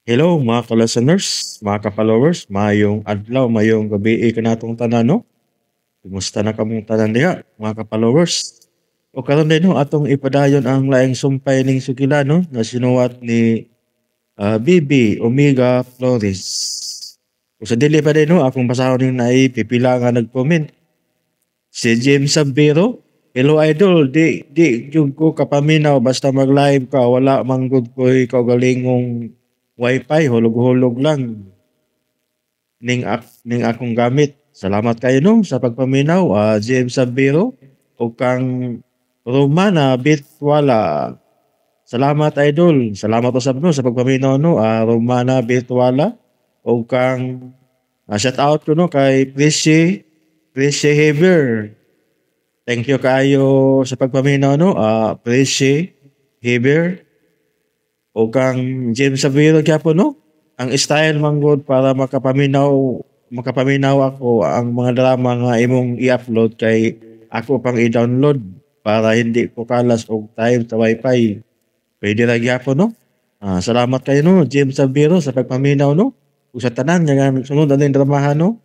Hello mga ka-listeners, mga ka-followers, mayong adlaw, mayong gabi kanatong tanan no. Kumusta na kamong tanan diha, mga ka-followers? O karon din no atong ipadayon ang laing sumpay ning sugila no nga sinuwat ni BB Omega Flores. O sa dili pa din no akong basahon ning naipipila nga nag-comment. Si James Sabiro, hello idol, di jud ko kapaminaw basta mag-live ka wala manggod ko kaugalingong wifi hulog-hulog lang ning akong gamit. Salamat kayo no sa pagpaminaw, James Sabiro o kang Romana Bitwala. Salamat idol. Salamat usab no sa pagpaminaw no, Romana Bitwala o kang shout out ko no kay Prissy Heber. Thank you kayo sa pagpaminaw no, Prissy Heber o kang James Sabiro gyapon no. Ang style manggod para makapaminaw ako ang mga drama nga imong i-upload kay ako pang i-download para hindi ko kalas og time sa wifi. Pwede ra gyapon no. Salamat kayo no James Sabiro sa pagpaminaw no. Ug sa tanan nga sunod na dramahan no.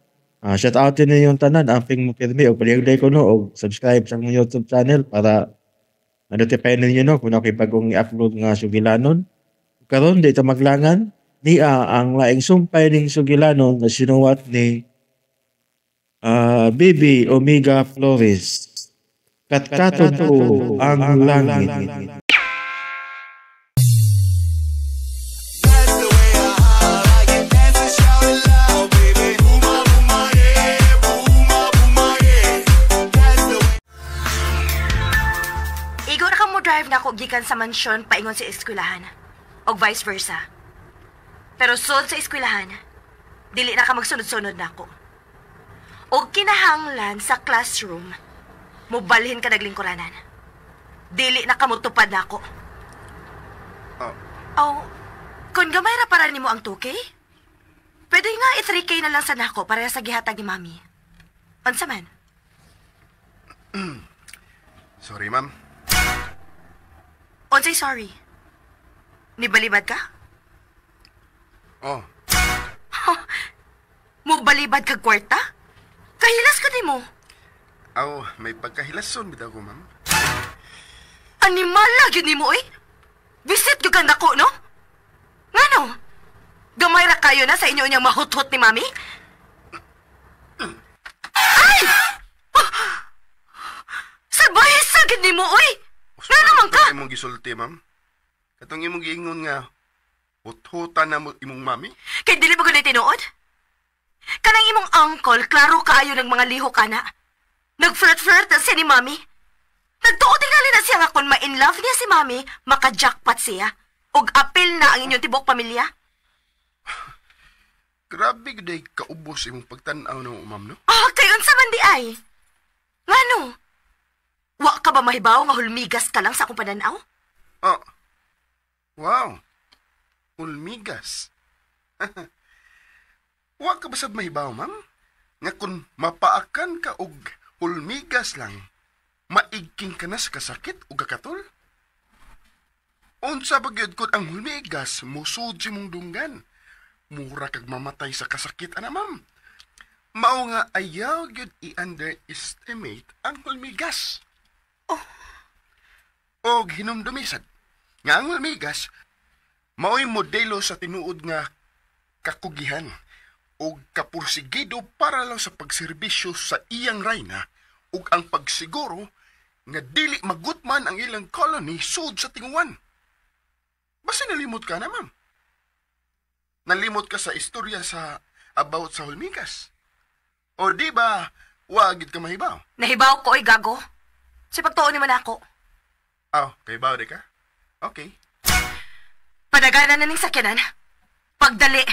Shout out din yung tanan amping mo pirmi og palihugday ko no og subscribe sa akong YouTube channel para notify ninyo no kung ako'y bagong i-upload nga sugilanon. Karon di ta maglangan niya ang laing sumpay ning sugilanon na sinuwat ni BB Omega Flores. Katkato to ang langit. Igo na ka mo drive na ako gikan sa mansyon paingon sa eskwelahan. O vice versa. Pero sud sa eskwelahan, dili na ka magsunod-sunod na ako. O kinahanglan sa classroom, mubalhin ka naglingkuranan. Dili na ka mutupad na ako. Oh, kung gamay ra para nimo ang 2K, pwede nga i-3K na lang sa nako para sa gihatag ni Mami. Unsa man? Sorry, ma'am. Unsay sorry? Nibalibad ka? Oh, Mubalibad kag kwarta? Kahilas ka nimo. may pagkahilason bitaw ko, ma'am. Animal lagi nimo eh. Visit gyud kang dako, no? Ngano? Gamay ra kayo na sa inyo niyang mahuthot ni Mami? Ay! Sabay sagid nimo oy. Ngano man ka? Imong gisulti, ma'am. Katong imong giingon nga huthutan na mo imong mami? Kay dili ba gunay tinuod? Kanang imong uncle, klaro kaayo ng mga liho kana. Nag-flirt-flirt na siya ni Mami. Nagtuo tingali na siya nga kung ma-in love niya si Mami, maka-jackpot siya. Ug apil na ang inyong tibok pamilya. Grabe gday kaubos imong pagtan-aw no, ma'am, no? Kay unsa man di ay? Ngano? Wa ka ba mahibaw nga hulmigas ka lang sa akong pananaw? Wow. Ulmigas. Wa ka basab mahibaw, ma'am? Nga kung mapaakan ka og ulmigas lang, maigking ka na sa kasakit o kakatol? Unsa ba gyud kun ang ulmigas musud si mong dunggan? Mura kag mamatay sa kasakit, ana, ma'am. Mao nga ayaw gyud i-underestimate ang ulmigas. Og hinumdumisad nga ang ulmigas mao'y modelo sa tinuod nga kakugihan o kapursigido para lang sa pagserbisyo sa iyang rayna ug ang pagsiguro nga dili magutman ang ilang colony sud sa tinguan. Basta nalimot ka na, ma'am. Nalimot ka sa istorya sa about sa hulmigas. O di ba, wagid ka mahibaw? Nahibaw ko oy gago. Si pagtuon ni man ako. Kay baw di ka? Okay. Padaganan na ning sakyanan. Pagdali.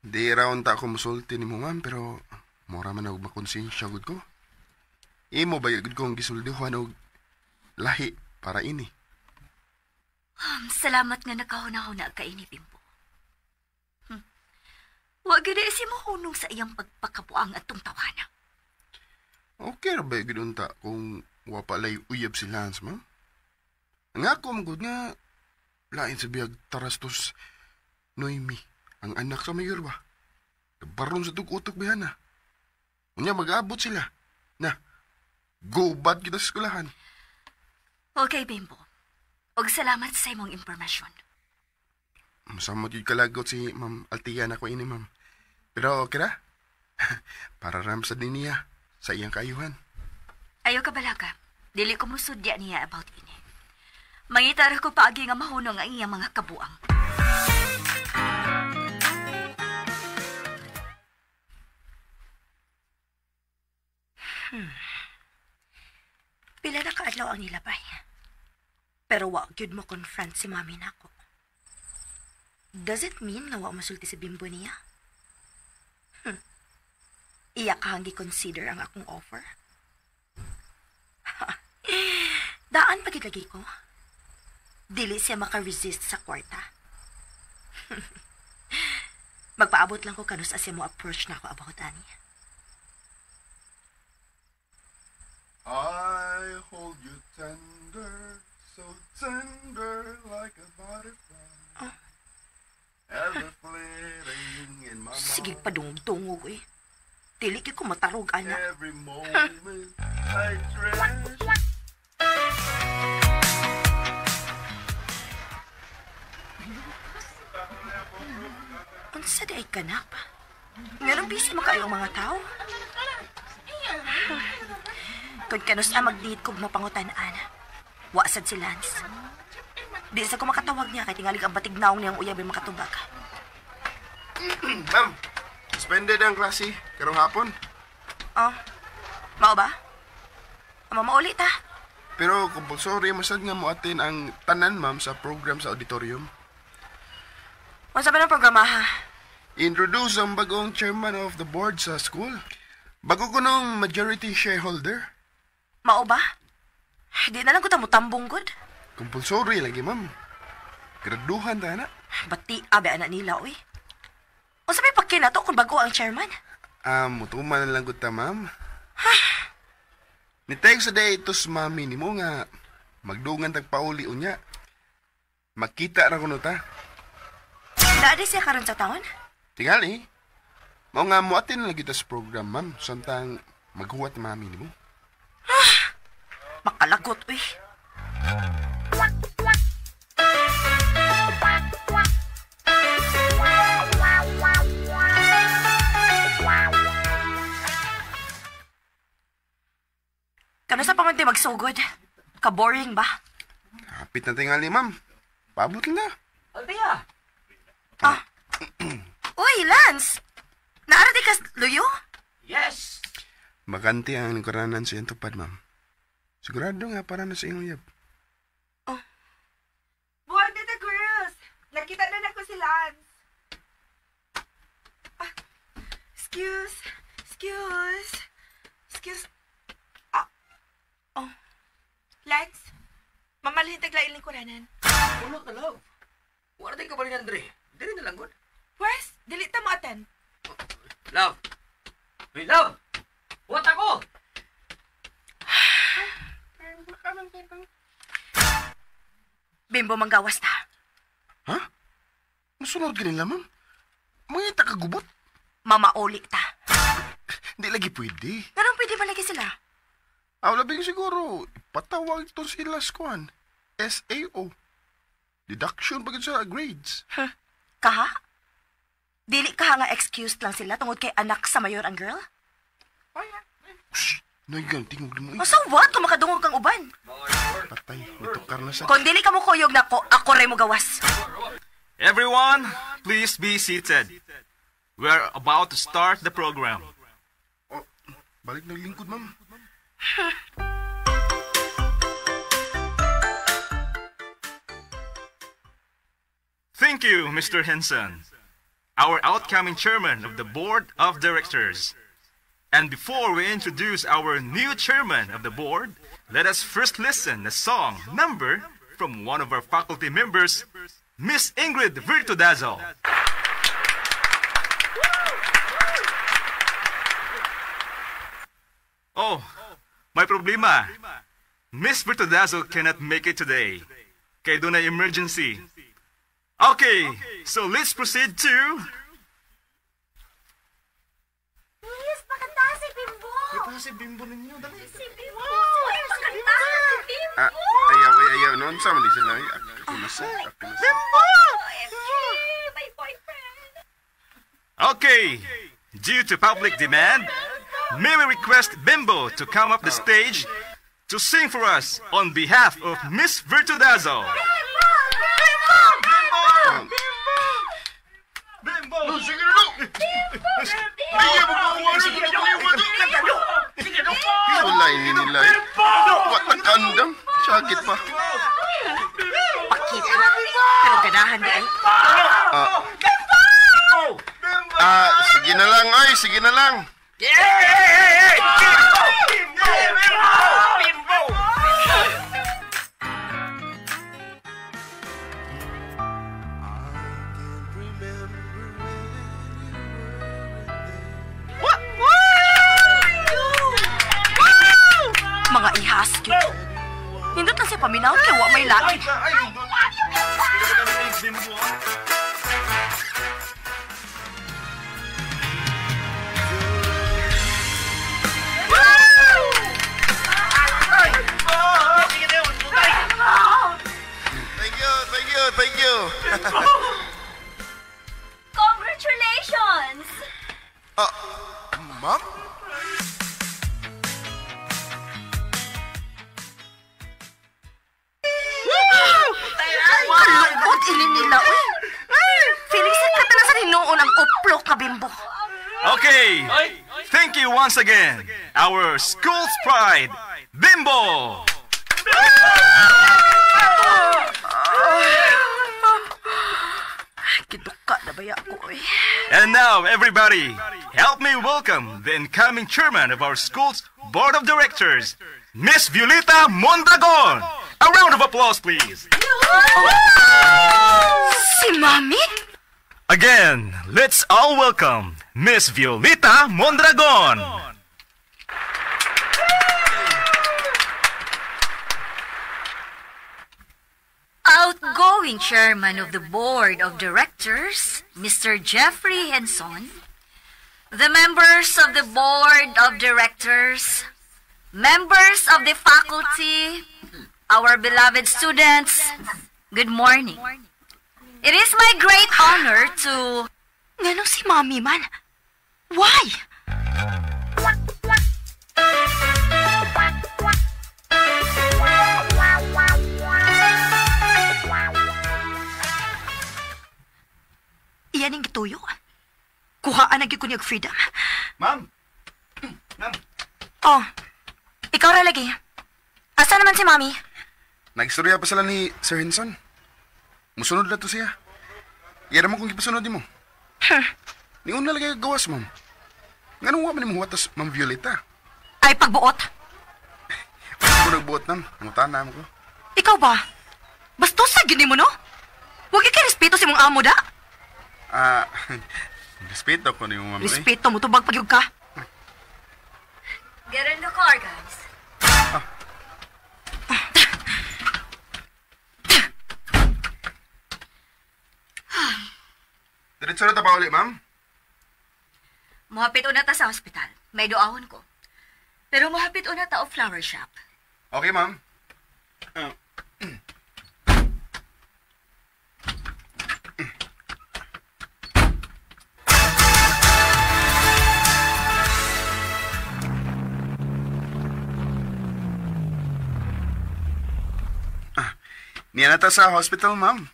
Di raon ta ako musulti ni mo, ma'am, pero mura man og makonsensya gud ko. Imo ba gud kong gisuldihan og lahi para ini? Salamat nga nakahuna-huna ka ini, Pimpo. Wa gid si mo hunong sa iyang pagpakabuang atong tawana. Okay ra ba gid unta kung Wa palay uyab si Lance, ma'am. Nga ako, magod nga, lain sa biyag tarastos Noemi, ang anak sa mayor ba? Baron sa tug-utok bihana. Unya mag-abot sila. Na, go bad kita sa eskwelahan. Okay, Bimbo. Og salamat sa imong impormasyon. Masamot yung kalagot si Ma'am Altian ako ini, ma'am. Pero okay ra? Para ram sa din niya sa iyang kaayuhan. Ayaw ka balaga. Dili ko musudya niya about ini. Mangitar ko paagi nga mahunong ang iyang mga kabuang. Pila na kaadlaw ang nilabay. Pero wa gyud mo confront si mami nako. Does it mean nga wa masulti si Bimbo niya? Iya ka hanggi consider ang akong offer? Daan pagid lagi ko. Dili siya maka-resist sa kwarta. Magpaabot lang ko kanus asya mo approach na ako about ani. I hold you tender, so tender like a butterfly. Ever flitting in my Sige mind. padungog-tungog eh. Dili gyud ko matarog ana. Every moment I treasure. Unsa day kanap? Nganong busy makaayo ang mga tao? Kung kanus mag-date kog mapangutan-an, wasad si Lance. Di sa ko makatawag niya kay tingalig ang batignaong niyang uyab ay makatubag. Ma'am, suspended ang klase karong hapon. Oh, mao ba? Mamauli ta. Pero compulsory masad nga mo atin ang tanan, ma'am, sa program sa auditorium. Unsa ba ng programa ha? Introduce ang bagong chairman of the board sa school. Bago ko nung majority shareholder. Mao ba? Di na lang ko ta mutambong gud. Compulsory lagi, ma'am. Graduhan ta na. Bati abe anak nila oy. Unsa may pakina to kung bago ang chairman? Mutuman na lang gud ta, ma'am. Niteg sa day itos mami ni mo nga magdungan tagpauli unya. Makita ra kuno ta. Naadi siya karon sa taon? Tingali. Mao nga mo atin lagi ta sa program, ma'am. Samtang maghuwat mami ni mo. Makalagot uy. Kano sa pamanti magsugod? Ka-boring ba? Hapit na tingali, ma'am. Paabot na. Althea! Uy, Lance! Naarati ka luyo? Yes! Maganti ang lingkuranan sa iyong tupad, ma'am. Sigurado nga para na sa iyong uyab. Buwan na girls! Nakita na ko si Lance. Excuse. Lance, mamalhin taglail ng kuranan. Ulo ka, love. Wala tayo ka pa rin, Andre. Dili na lang, good. Wes, dili ta mo atan. Love! Hey, love! What ako? Bimbo manggawas ta. Ha? Masunod ka nila, ma'am? Mga takagubot? Mamauli ta. Hindi lagi pwede. Ganun pwede malagi sila. Labing siguro, ipatawag ito sila sa kuhan. SAO. Deduction pagod sa grades. Kaha? Dili ka nga excused lang sila tungod kay anak sa mayor ang girl? Shh! Naigang tingog mo. O so what kung makadungog kang uban? Patay, nitukar na sa... Kung dili ka mo kuyog na ako rin mo gawas. Everyone, please be seated. We are about to start the program. Oh, balik na lingkod, ma'am. Thank you, Mr. Henson, our outcoming chairman of the board of directors. And before we introduce our new chairman of the board, let us first listen a song number from one of our faculty members, Miss Ingrid Virtudazo. Oh, may problema. Miss Bertodazzo cannot make it today. Kaya doon ay emergency. Okay, so let's proceed to... Yes, makanta si Bimbo! Si Bimbo ninyo, dali. Si Bimbo! Makanta si Bimbo! Ayaw. Noon sa man sila. Ako na sa. Bimbo! My boyfriend! Okay, due to public demand, may we request Bimbo to come up the stage to sing for us on behalf of Miss Bertodazzo. Bimbo! Sige na do! Bigyan mo ko uwan sa Sulay ni nila. Ang kandang. Sakit pa. Pakita. Pero ganahan di ay. Sige na lang ay. Sige na lang. Mga ihaski. Hindot na siya paminaw kaya wa may laki. Thank you. Congratulations! Ma'am? Kalungkot ilin nila. Feeling sa kata na sa hinuon ang uplo ka, Bimbo. Okay, thank you once again, our school's pride, Bimbo! Kiduka na ba ako eh? And now, everybody, help me welcome the incoming chairman of our school's board of directors, Miss Violeta Mondragon. A round of applause, please. Si Mami? Again, let's all welcome Miss Violeta Mondragon. Outgoing chairman of the board of directors, Mr. Jeffrey Henson, the members of the board of directors, members of the faculty, our beloved students, good morning. It is my great honor to... Nganong si Mami man? Why? Iyan ang gituyo. Kuhaan ang gikunyag freedom. Ma'am? Oh, ikaw ra lagi. Asa naman si Mami? Nagstorya pa sila ni Sir Henson. Musunod na to siya. Yan naman kung ipasunod mo. Ningon na lagay gawas, ma'am. Nga wa man mo huwatas, Ma'am Violeta. Ay, pagbuot. Ako nagbuot nam. Nangutan na ko. Ikaw ba? Bastosa, gini mo, no? Huwag ikay respeto si mong amo da. Respeto ko ni mo, ma'am. Respeto mo, tubag pagyug ka. Get in the car, guys. Diretso na pa uli, ma'am. Muhapit una ta sa hospital. May doahon ko. Pero muhapit una ta o flower shop. Okay, ma'am. Niyan na ta sa hospital, ma'am.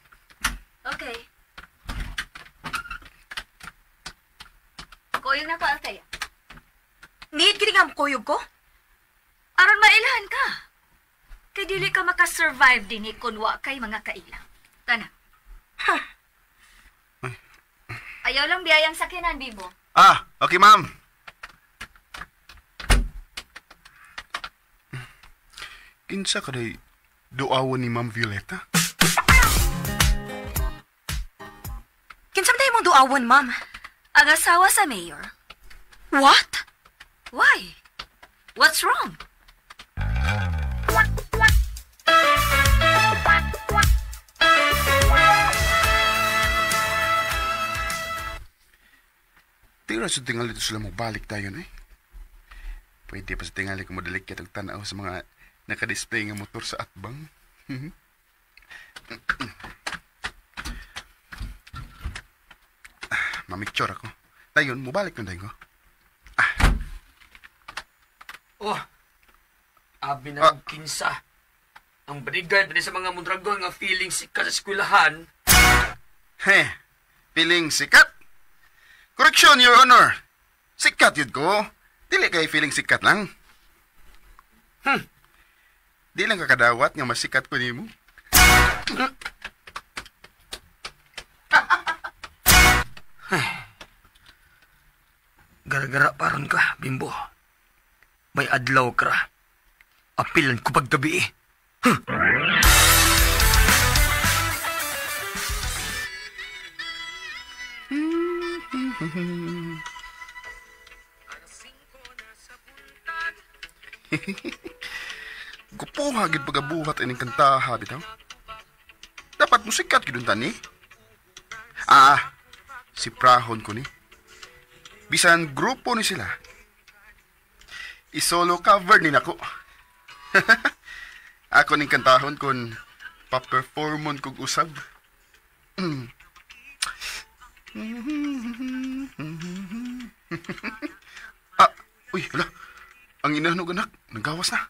Okay. Kuyog na ko, Althea. Need gini nga kuyog ko? Aron mailahan ka. Kay dili ka makasurvive din kunwa kay mga kailang. Tana. Ayaw lang biyayang sakyanan, Bibo. Okay, ma'am. Kinsa ka day duawon ni Ma'am Violeta? Kinsam tayo mong duawon, ma'am? Ang asawa sa mayor. What? Why? What's wrong? ra sa tingali to sila mo balik tayo na eh. Pwede pa sa tingali kung madalig kitang tanaw sa mga nakadisplay nga motor sa atbang. Mamicture ako. Dayon, mubalik na dayon ko. Oh, abi na ng kinsa. Ang bodyguard din sa mga mondragon nga feeling sikat sa eskwelahan. Feeling sikat? Correction, Your Honor. Sikat yun ko. Dili kay feeling sikat lang. Di lang kakadawat nga masikat ko nimo. Gara-gara paron ka, Bimbo. May adlaw ka. Apilan ko paggabi eh. Gupuha gid pagabuhat ining kantaha bitaw. Dapat musikat gid tani. Si Prahon ko ni. Bisan grupo ni sila. Isolo cover ni nako. Ako ning kantahon kon pa-performon kog usab. Uy, hala. Ang inanog anak, nagawas na.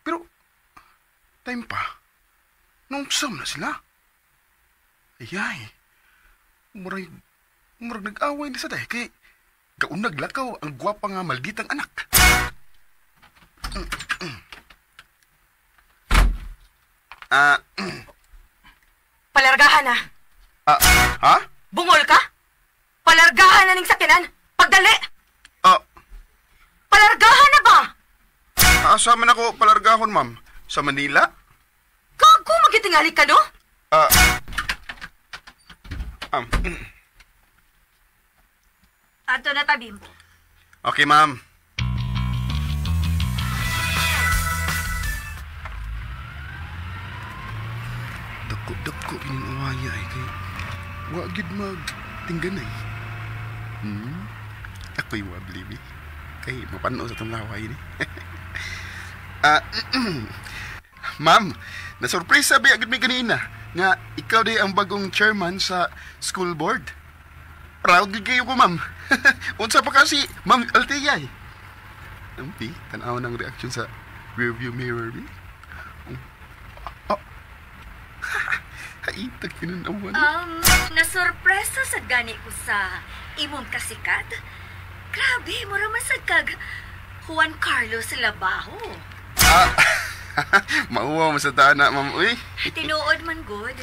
Pero, time pa. Nungsam na sila. Ayay. Murag nag-away na sa day. Kay, gaunag lakaw ang gwapa nga malditang anak. Palargahan na. Ha? Bungol ka? Palargahan na ning sakinan. Pagdali! Palargahan na ba? Asa man ako palargahon, ma'am? Sa Manila? Gago, magitingali ka, no? Ato na tabim. Okay, ma'am. Dako ining awaya ay kay wa gid magtingganay. Ako'y wabli bi. Kay mapano sa tamlaway ni. Ma'am, na-surprise sabi agad mi kanina nga ikaw day ang bagong chairman sa school board. Proud gid kayo ko, ma'am. Unsa pa kasi, Ma'am Althea. Ampi, tanaw ng reaction sa rearview mirror bi. Haitag kinanawan. Nasurpresa sa gani ko sa imong kasikat. Grabe, mura masag kag Juan Carlos Labajo. Mauwaw mo sa tana, ma'am. Uy. Tinuod man good.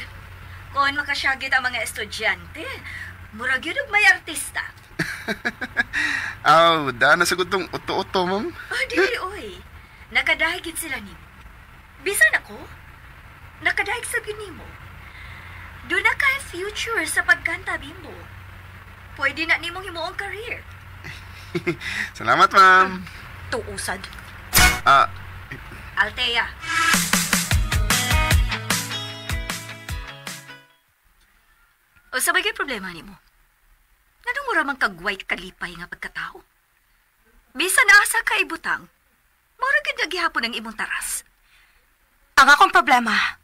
Kung makasyagit ang mga estudyante, murag yun og may artista. Dana sa gutong uto-uto, ma'am. Dili, oy. Nakadahigit sila nimo. Bisan ako, nakadahig sa ginimo. Doon na kay future sa pagkanta, Bimbo. Pwede na nimong himuong career. Salamat, ma'am. Tuusad. Althea. O sa bagay problema nimo? Anong mura man kag-white kalipay nga pagkatao? Bisan asa ka ibutang, mura gid gihapon ang imong taras. Ang akong problema,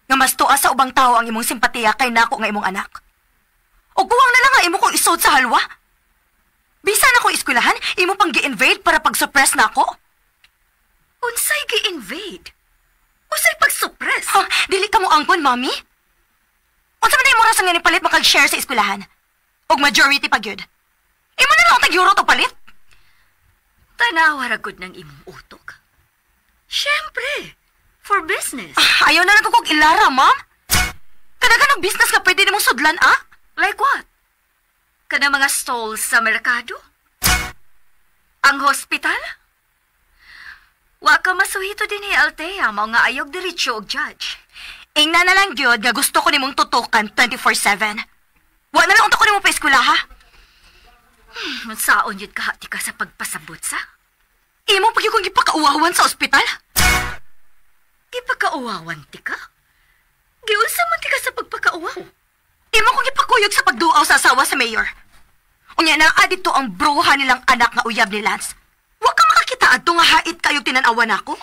nga mas tuwa sa ubang tao ang imong simpatiya kay nako nga imong anak. O guwang na lang nga imo kong isod sa halwa. Bisan ako eskwelahan, imo pang gi-invade para pag-suppress na ako. Unsay gi-invade? Unsay pag-suppress? Dili ka mo angkon, mami? Unsa man imo rasa nga nipalit makag-share sa eskwelahan? Og majority pa gyud. Imo na lang tag-euro to palit. Tanawa ra gud ng imong utok. Syempre, for business. Ayaw na lang kog ilara, ma'am. Kadagan ng business nga pwede nimong sudlan, Like what? Kana mga stalls sa merkado? Ang hospital? Wa ka masuhito din ni Althea, mao nga ayog diretso og judge. Ingna na lang gyud nga gusto ko nimong tutukan 24/7. Wa na lang unta ko nimo pa eskwelaha. Saon yun kahati ka sa pagpasabot sa? Imo pag kong gipakauwawan sa ospital? Gipakauwawan ti ka? Giunsa man ti ka sa pagpakauwaw? Imo kong gipakuyog sa pagduaw sa asawa sa mayor. Unya naa dito ang bruha nilang anak nga uyab ni Lance. Wa ka makakita adto nga hait kayo tinan-awan ako.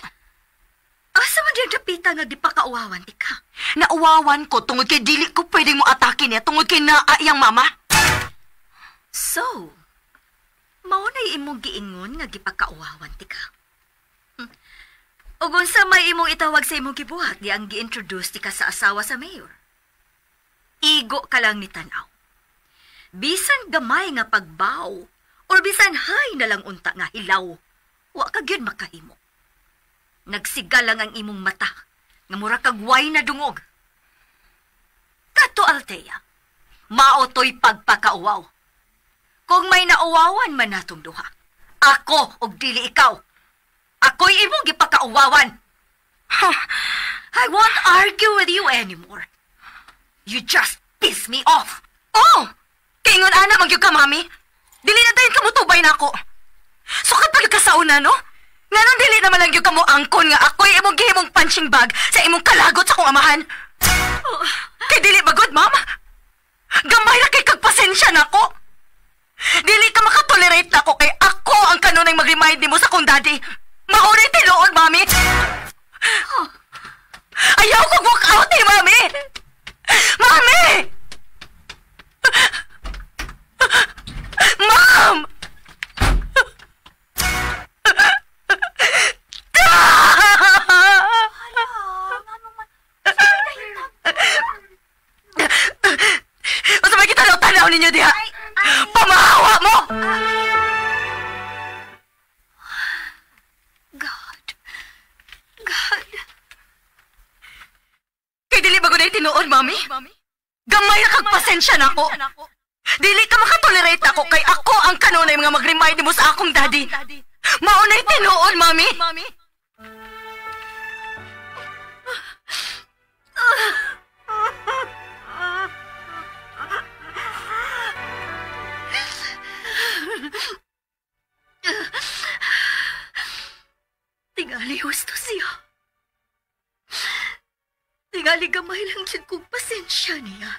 Asa man diyang dapita nga di pa kauwawan ti ka? Nauwawan ko tungod kay dili ko pwedeng mo atake niya tungod kay naa iyang mama. So, mao na imong giingon nga gipakauwawan ti ka. Ug unsa may imong itawag sa imong gibuhat di ang gi-introduce ti ka sa asawa sa mayor? Igo ka lang ni tanaw. Bisan gamay nga pagbaw or bisan hay na lang unta nga hilaw, wa ka gyud makahimo. Nagsigal lang ang imong mata nga mura kag way na dungog. Kato Althea, mao to'y pagpakauwaw. Kung may nauwawan man natong duha, ako og dili ikaw. Ako'y imong gipakauwawan. I won't argue with you anymore. You just piss me off. Oh! Kaingon ana magyud ka, mami. Dili na dayon kamutubay na ako. Sukat pag ka sa una, no? Nganon dili naman lang yung kamo angkon nga ako'y imong gihimong punching bag sa imong kalagot sa kong amahan. Kay dili ba good, ma'am? Gamay na kay kagpasensya na ako. Dili ka makatolerate na ako kay ako ang kanunay mag-remind mo sa kong daddy. Maunay tinuod, mami. Ayaw ko walk out eh, mami. Mami! Ma'am! Masabay kita daw tanaw ninyo diha. Pamahawa mo! God. Kay dili ba gunay tinuod, mami? Gamay na kagpasensya na ako. Dili ka makatolerate ako kay ako ang kanunay mga mag-remind mo sa akong daddy. Maunay tinuod, mami. Tingali husto siya. Tingali gamay lang yun kong pasensya niya.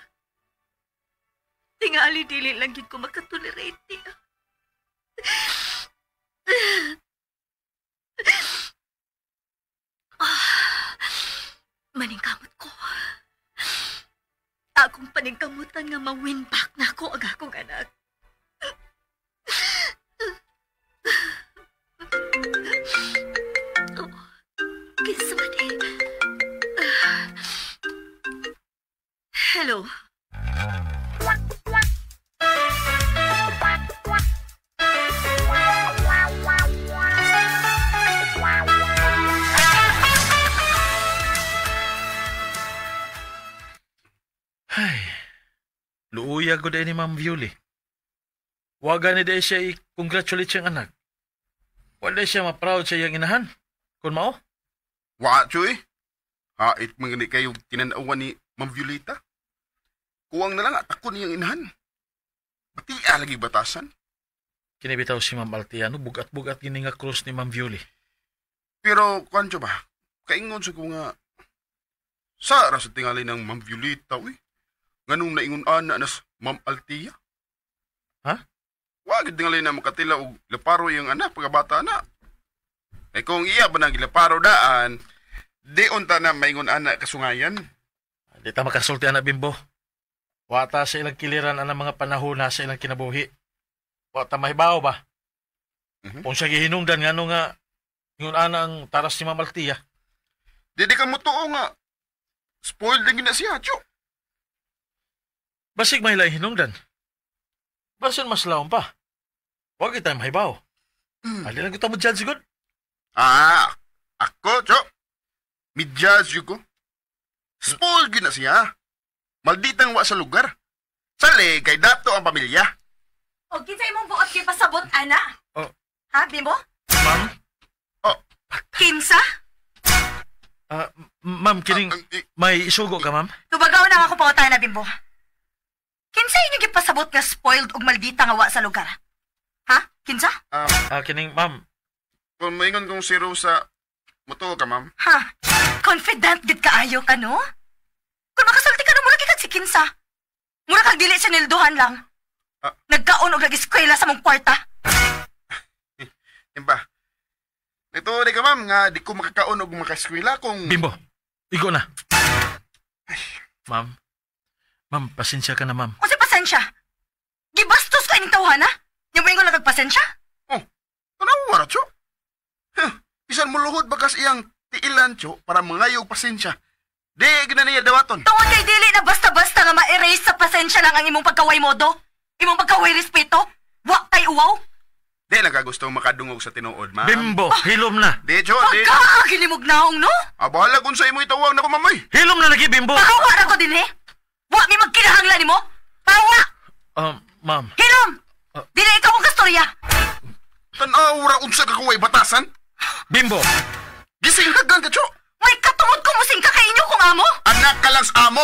Tingali dili lang yun ko makatolerate niya. Maningkamot ko. Akong paningkamutan nga ma-win back na ako ang akong anak. Kinsa man eh. Hello? Ay, luuya ko din ni Ma'am Violi. Waga ni day siya i-congratulate siyang anak. Wala siya ma-proud sa iyang inahan. Kung mao? Wa, Choy. Hait mga kayo tinanawan ni Ma'am Violeta. Kuwang na lang at ako niyang inahan. Batia lagi batasan. Kinibitaw si Ma'am Altiano, bugat-bugat gini nga krus ni Ma'am Violi. Pero, kancho ba? Kaingon sa ko nga, Sara sa tingali ng Ma'am Violeta, uy. Nganong naingon ana nas Ma'am Altia? Ha? Wagid tingali na makatila og laparo yung anak pagkabata na. Eh kung iya ba nang gilaparo daan, di unta na maingon ana kasungayan. Di ta makasulti anak bimbo. Wata sa ilang kiliran ang mga panahon na sa ilang kinabuhi. Wata mahibaw ba? Kung siya gihinungdan nga nga ingon ana ang taras ni Ma'am Altia. Di ka mo tuo nga. Spoiled din na siya, Cho. Basig may laing hinungdan. Basin mas laon pa. Huwag kita mahibaw. Ali lang kita mo dyan sigod. Ako, Cho. Midjudge ko. Spoiled na siya. Malditang wa sa lugar. Sali, kay dato ang pamilya. O, kinsa imong buot kay pasabot, ana? Oh. Ha, Bimbo? Ma'am? Oh. Kinsa? Ma'am, kining may isugo ka, ma'am? Tubagaw na ako pa na, Bimbo. Kinsa inyo gipasabot nga spoiled ug maldita nga wa sa lugar? Ha? Kinsa? Kining, ma'am. Kung maingon kong si Rosa, mutuo ka, ma'am. Ha? Confident gid kaayo ka, no? Kung makasulti ka na mura kay si Kinsa. Mura kag dili sa nilduhan lang. Nagkaon og nag-eskwela sa mong kwarta. Impa. Ito di ka ma'am nga di ko makakaon og makaskwela kung... Bimbo, igo na. Ma'am, pasensya ka na, ma'am. O si pasensya. Gibastos ka ining tawhana? Yung mo lang nagpasensya? Oh, tanawa ra, Cho. Bisan mo luhod bagas iyang tiilan, Cho, para mangayog pasensya. Di, gina niya dawaton. Tungod kay dili na basta-basta nga ma-erase sa pasensya lang ang imong pagkaway modo. Imong pagkaway respeto. Wa kay uwaw. Di lang ka gusto makadungog sa tinuod, ma'am. Bimbo, hilom na. Di, Cho, di. Pagkagilimog naong, no? Bahala kung sa imo itawag na ko, mamoy. Hilom na lagi, Bimbo. Pahawa na ko din, eh. Wa mi magkinahanglan nimo. Pahawa! Ma'am. Hilom! Dili ikaw ang kastorya. Tanaw ra unsa ka kuway batasan? Bimbo. Gising dagan ka, Cho. May katungod ko musing ka kay inyo kung amo. Anak ka lang sa amo.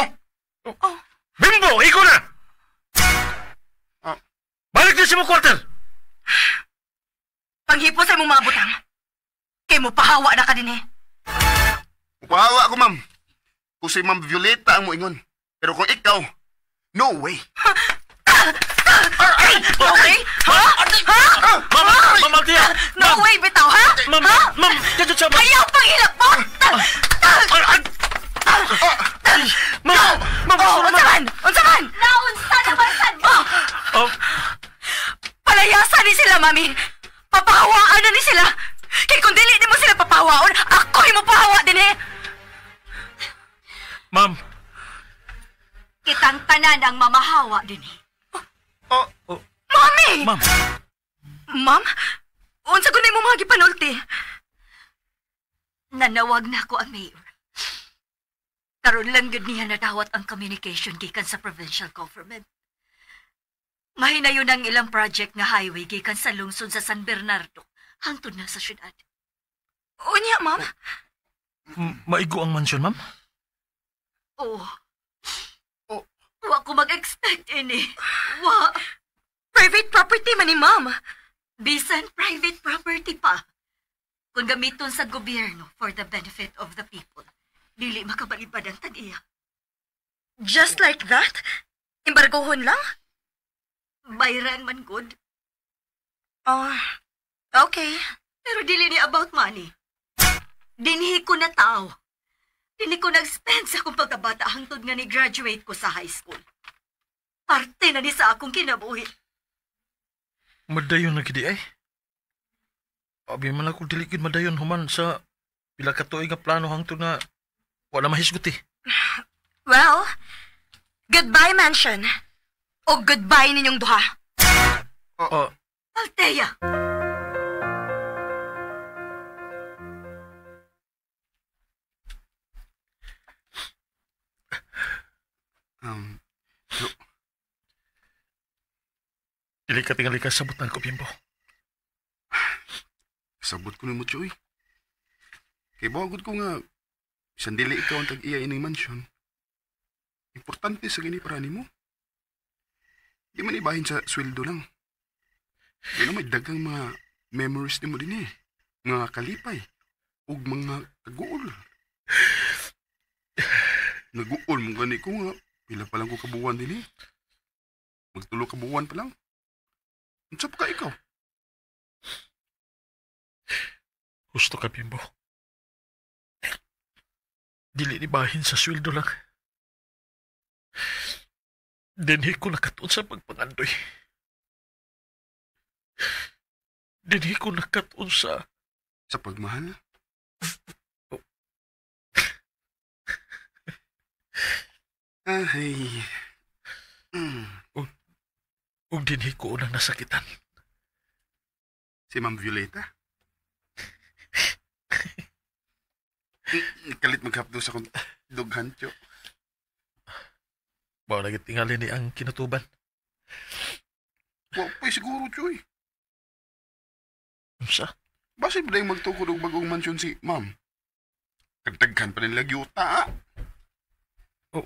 Bimbo, ikaw na! Balik na sa mo quarter! Panghipo sa imong mga butang. Kay mo pahawa na ka din, eh. Upahawa ko, ma'am. Kung si Ma'am Violeta ang moingon. Pero kung ikaw, no way. No way? Ha? Ma'am Althea! No way, bitaw, ha? Ma'am, dito siya, ma'am. Ayaw pang hilak mo! Unsa man? Unsa man? Naunsa naman sad mo? Palayasan ni sila, mami. Papahawaan na ni sila. Kaya kung dili di mo sila papahawaon, ako'y mo pahawa din, eh. Ma'am. Kitang tanan ang mamahawa din eh. Mami! Ma'am. Ma'am? Unsa ko na mo mga gipanulti? Nanawag na ako ang mayor. Karon lang gud niya nadawat ang communication gikan sa provincial government. Mahinayon ang ilang project nga highway gikan sa lungsod sa San Bernardo hangtod na sa syudad. Unya, ma'am? Maigo ang mansyon, ma'am? Oh. Wa ko mag-expect ini. Wa. Private property man ni ma'am. Bisan private property pa. Kung gamiton sa gobyerno for the benefit of the people, dili makabalibad ang tag-iya. Just like that? Embargohon lang? Bayran man good. Okay. Pero dili ni about money. Dinhi ko na tao. Dili ko nag-spend sa akong pagkabata hangtod nga ni graduate ko sa high school. Parte na ni sa akong kinabuhi. Madayon na gidi ay. Abi man ako diligid madayon human sa pila ka tuig nga plano hangtod na wala mahisgot eh. Well, goodbye mansion. O goodbye ninyong duha. Althea! Dili ka tingali ka sabot ng ko, Bimbo. Sabot ko ni mo, Choy. Kay bawagod ko nga, isang dili ikaw ang tag-iya ining mansyon. Importante sa gini para ni mo. Di man ibahin sa sweldo lang. Di na may dagang mga memories ni mo din eh. Mga kalipay. Ug mga kaguol. Naguol mo gani ko nga. Pila pa lang ko kabuwan din eh. Magtulo kabuwan pa lang. Unsa pa ka ikaw? Gusto ka, Bimbo. Dili ni bahin sa sweldo lang. Dinhi ko nakatuon sa pagpangandoy. Dinhi ko nakatuon sa... Sa pagmahal? Ay. Ug dinhi ko unang nasakitan. Si Ma'am Violeta? Kalit maghapdo sa kong dughan, Cho. Bawa lagi tingali ni ang kinatuban. Wapay siguro, Choy. Sa? Basta ba dahil magtukod og bagong mansyon si Ma'am? Kagtaghan pa nila yuta, ah. Oh.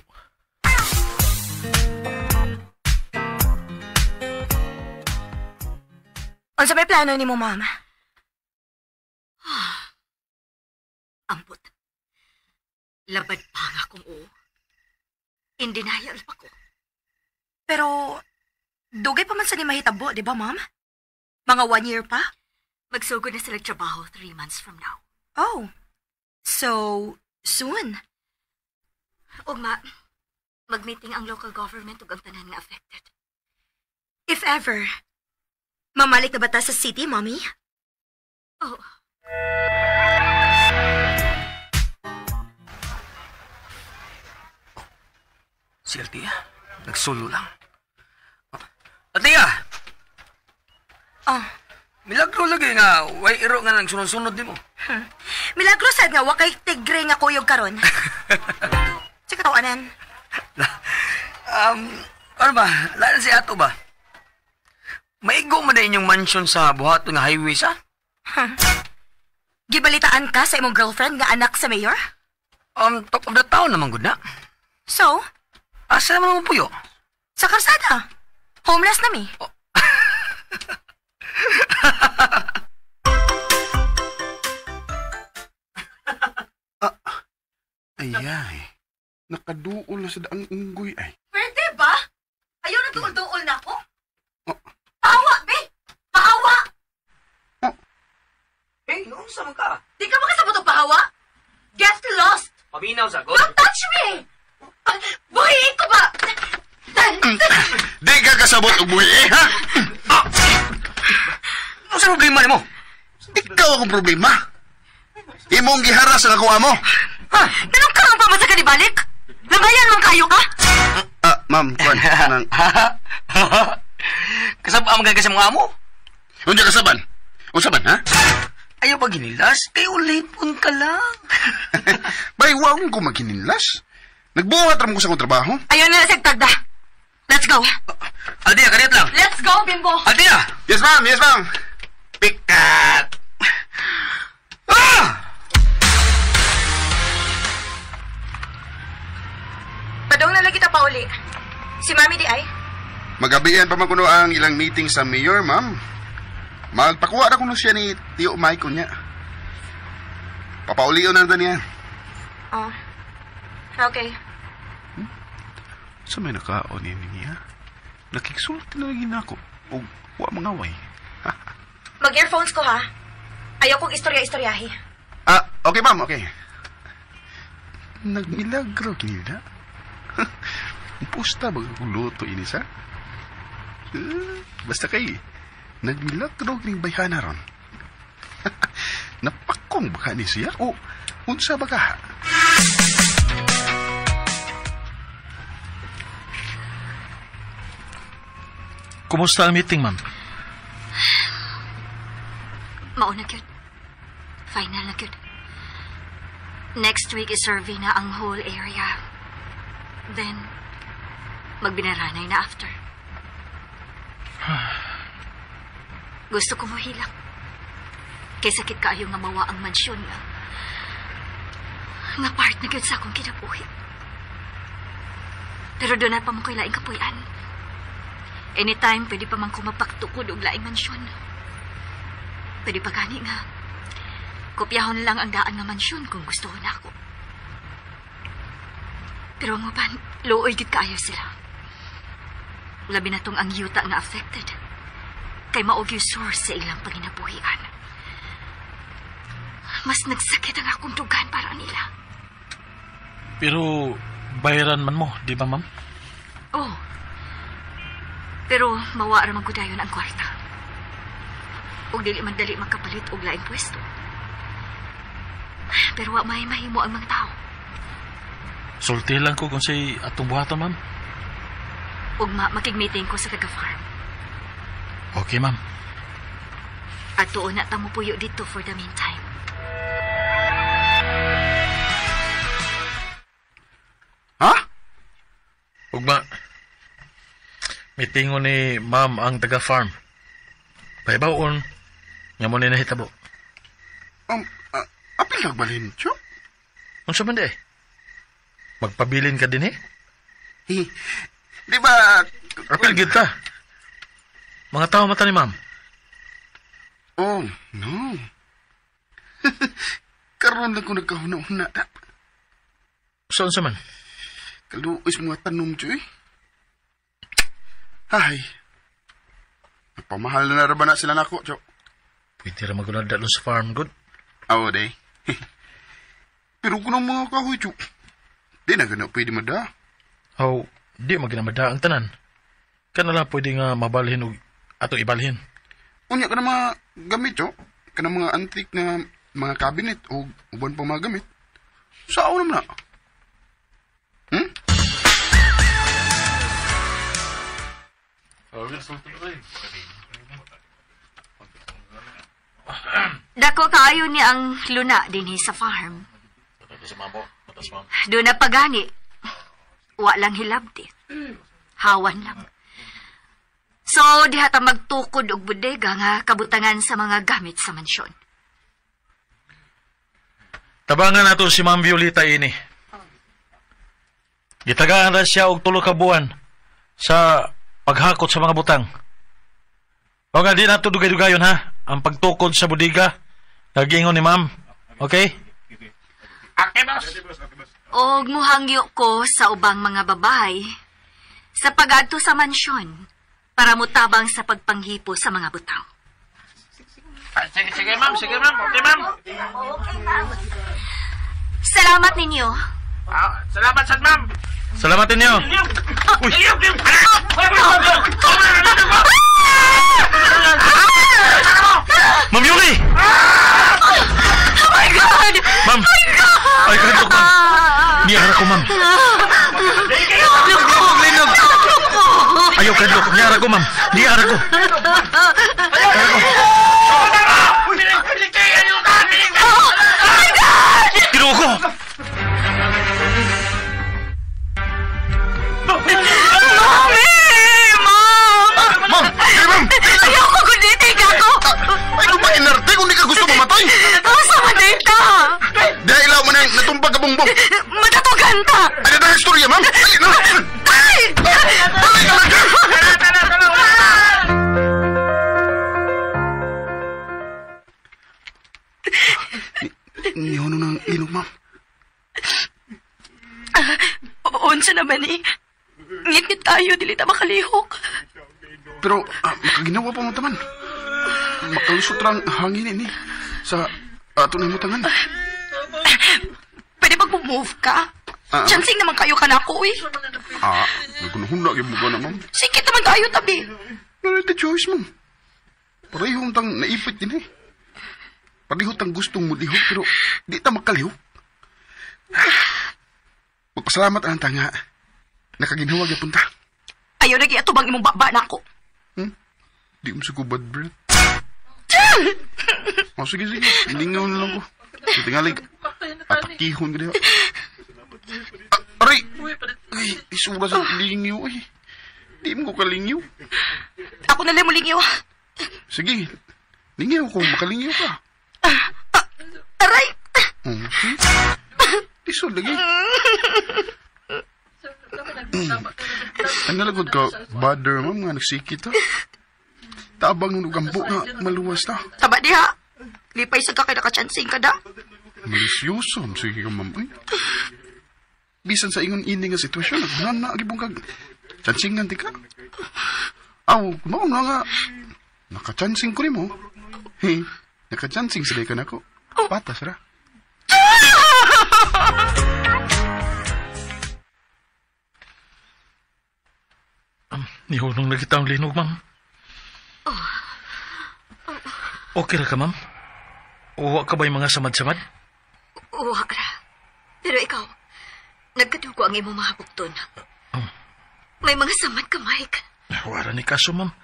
Unsa may plano ni mo, ma'am? Ambot. Labad pa nga kung oo. In denial pa ko. Pero, Dugay pa man sa ni mahitabo, di ba, ma'am? Mga 1 year pa? Magsugod na sila trabaho 3 months from now. Oh, so soon. Ugma, mag-meeting ang local government ug ang tanan nga affected. If ever, mamalik na ba ta sa city, mommy? Oh, Si Altia, nagsulo lang. Altia! Oh, Milagro lagi nga, way iro nga nagsunod-sunod di mo. milagro sad nga wakay tigre nga kuyog karon. Sa katawanan. Ano ba? Lalo si Ato ba? Maigo mo na inyong mansion sa buhaton nga highway sa? Gibalitaan ka sa imong girlfriend nga anak sa mayor? Top of the town naman gud na. So, Asa naman mo puyo? sa karsada. Homeless na mi. Ayay. Nakaduol na sa daang unggoy ay. Pwede ba? Ayaw na tuol-tuol na ako? Oh. Pahawa, be! Pahawa! Hey, noon sa mga ka? Di ka makasabot og pahawa? Get lost! Paminaw sa god? Don't touch me! Buhiin ko ba? Di ka kasabot og buhi eh, ha? Ano sa problema ni mo? Ikaw akong problema. Imong giharas ang ako amo. Ganun ka ang pamasa ka ni balik? Nabayan mong kayo ka? Ma'am, kwan. Nang... Kasaba ang mga mga amo? Unsa kasaban? Unsaban, ha? Ayaw pa ginilas? Kay ulipon ka lang. Bay, wawang ko maghininlas. Nagbuhat ram ko sa akong trabaho. Ayaw na sa tagda. Let's go. Aldia, kanit lang. Let's go, Bimbo. Aldia! Yes, ma'am. Yes, ma'am. Pikat! Ah! Padong na lagi ta pa uli. Si Mami di ay? Magabihan pa man kuno ang ilang meeting sa mayor, ma'am. Magpakuha na kuno siya ni Tio Mike niya. Papaulion na niya. Oh. Okay. Sa may nakaon niya, nakiksulti na lagi na ako. O wa mga way. Mag-earphones ko, ha? Ayaw kong istorya-istoryahi. Okay, ma'am. Okay. Nagmilagro kinila. Pusta ba kung luto ini sa? Basta kay nagmilagro ning bayhana ron. Napakong baka ni siya o unsa ba ka? Kumusta ang meeting, ma'am? mauna gyud. Final na gyud. Next week is survey na ang whole area. Then, magbinaranay na after. Gusto ko mohilak. Kay sakit kaayo nga mawa ang mansyon nga part na gyud sa akong kinabuhi. Pero doon na pa mo ko'y laing kapuyan. Anytime, pwede pa man ko mapagtukod og laing mansyon. Pwede pa gani nga. Kopyahon lang ang daan nga mansyon kung gusto na ako. Pero ang uban, looy gid kaayo sila. Labi na tong ang yuta nga affected. Kay maog yung source sa ilang panginabuhian. Mas nagsakit ang akong dugan para nila. Pero bayaran man mo, di ba, ma'am? Oh. Pero mawa ra man ko dayon ang kwarta. Ug dili man dali magkapalit og laing pwesto. Pero wa may mahimo ang mga tao. Sulti lang ko kung say atong buhaton, ma'am. Ug makig-meeting ko sa taga-farm. Okay, ma'am. At tuon na ta mo puyo dito for the meantime. Ha? Ugma, meetingon ni ma'am ang taga-farm. Paibaon, nga mo ni nahitabo. Apil nagbalhin, Chok? Ang saman di eh? Magpabilin ka din eh? Di ba... Apil gid ta. Mga tao mata ni ma'am. Oh, no. Karoon lang ko nagkahuna-huna. Saan saman? Kaluoy sa mga tanom, Choy. Hay, Pamahal na ba na sila nako, Chok? Pwede ra magunada sa farm, good. Awo, day. Pero kung ang mga kahoy, Chok, di na gana pwede mada. How, di maginamada ang tanan. Kanala pwede nga mabalhin o ato ibalhin. Unya ka na mga gamit, Chok. Ka na mga antique na mga cabinet o uban pa mga gamit. Saan naman na? Dako kaayo ni ang luna dinhi sa farm. Doon na pagani. Wa lang hilabti. Hawan lang. So, diha ta magtukod og bodega nga kabutangan sa mga gamit sa mansyon. Tabangan nato si Ma'am Violeta ini. Gitagaan na siya og 3 ka buwan sa paghakot sa mga butang. O nga, di nato dugay-dugayon ha. Ang pagtukod sa bodega. Nagingon ni Ma'am. Okay? Okay, boss. Og muhangyo ko sa ubang mga babae sa pag-adto sa mansyon para mutabang sa pagpanghipo sa mga butang. Sige, ma'am. Sige, ma'am. Okay, ma'am. Salamat ninyo. Salamat, sad, ma'am. Salamat ninyo. Uy! Ma'am Yuli! Oh my God! Ma'am! Ay, kadlok, ma'am. Niyara ko, ma'am. Linog! Ayaw, kadlok. Niyara ko, ma'am. Niyara ko. Kinuha ko! Mami! Ma'am! Ma'am! Hey, ma'am! Ayoko kunditig ako! Ay, kung ba inarte kung di ka gusto mamatay? Asa madita? Dahil ilaw mo na yung natumpag ka bongbong. Matatugan ta! Ano na istorya, ma'am? Ay, no! Ay! Ay, Nihono ng inog, ma'am. Unsa naman eh. Ngit-ngit tayo, dili ta makalihok. Pero, makaginawa pa mo taman. Makalusot lang hangin ini sa ato na mutangan. Pwede mag-move ka? Chancing naman kayo ka na ako eh. Nagkunahunda yung buka na, ma'am. Sikit naman tayo tabi. Pero the choice, ma'am. Parehong tang naipit din eh. Parehong tang gustong mulihog, pero di ta makalihog. Magpasalamat ang tanga. Nakaginhawag yung punta. Ayaw na giatubang imong baba na ako. Di mo sa kubad, breath. Sige. Lingaw na lang ko. Sa tingalig. Atakihon ka diha. Aray! Ay, isura sa lingaw eh. Di mo ko kalingyaw. Ako na lang mo lingyaw. Sige. Lingaw kung makalingaw ka. Aray! Isod lagi. Ang nalagod ka, badder, ma'am, nga nagsikit ha. Tabang nung gambo nga, maluwas ta. Taba diha. Lipay sa ka kay nakachancing ka da. Malisyoso, sige ka, ma'am. Ay. Bisan sa ingon ini nga sitwasyon, nagbunan na, agibong kag. Chancingan ti ka. Aw, no nga. Nakachancing ko rin mo. Hey, nakachancing sa ka na ko. Patas ra. Nihunong na kita ang linog, ma'am. Okay ra ka, ma'am? Uwa ka ba yung mga samad-samad? Uwa ra. Pero ikaw, nagkadugo ang imong mga bukton. May mga samad ka, Mike. Wala ni kaso, ma'am.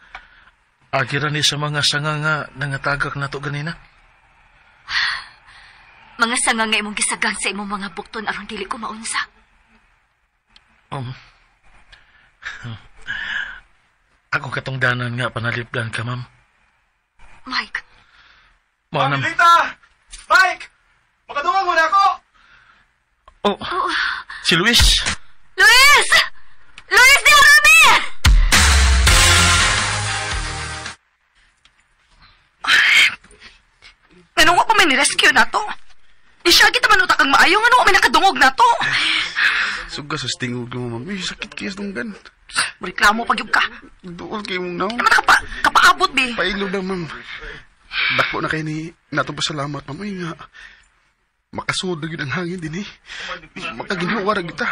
Agira ni sa mga sanga nga nangatagak na to ganina. Mga sanga nga imong gisagang sa imong mga bukton aron dili ko maunsa. Ako katungdanan nga panalipdan ka, ma'am. Mike. Ma'am Lita! Mike! Makadungag mo na ako! Si Luis! Luis! Luis, di harami! Anong pa may nirescue na to? Di siya kita manutak ang maayo. Anong may nakadungog na to? Suga sa stingog mo, ma'am. Ay, sakit kaya sa tunggan. Reklamo pag yung ka. Doon kayo mong naw. Naman kapaabot, be. Pailo na, ma'am. Dako na kayo ni natong pasalamat, ma'am. Ay nga, makasud na yun ang hangin din eh. Makaginawara kita.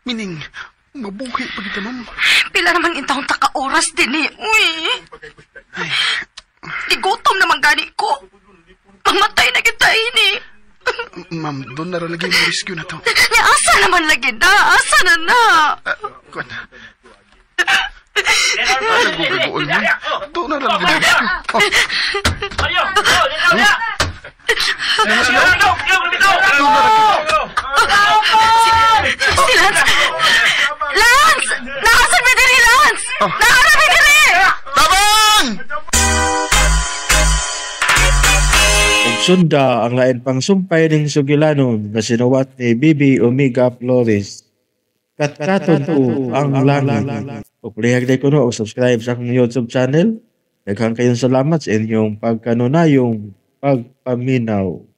Meaning, mabuhay pa kita, ma'am. Pila naman intahong taka-oras din eh. Uy. Igutom naman gani ko. Mamatay na kita ini. Ma'am, doon na lagi mo rescue na to. Ya, asa naman lagi na? Asa na na? Kuwan. Nagugugoon, ma'am. Doon na lagi mo rescue. Si Lance! Lance! Nakasan mo diri, Lance! Nakasan mo diri! Tabang! Ug sunda ang lain pang sumpay ning sugilanon nga sinuwat ni Bibi Omega Flores. Katkaton ko ang langit. Ug lihag day kuno og subscribe sa akong YouTube channel. Daghang kayong salamat sa inyong pagkanunayong pagpaminaw.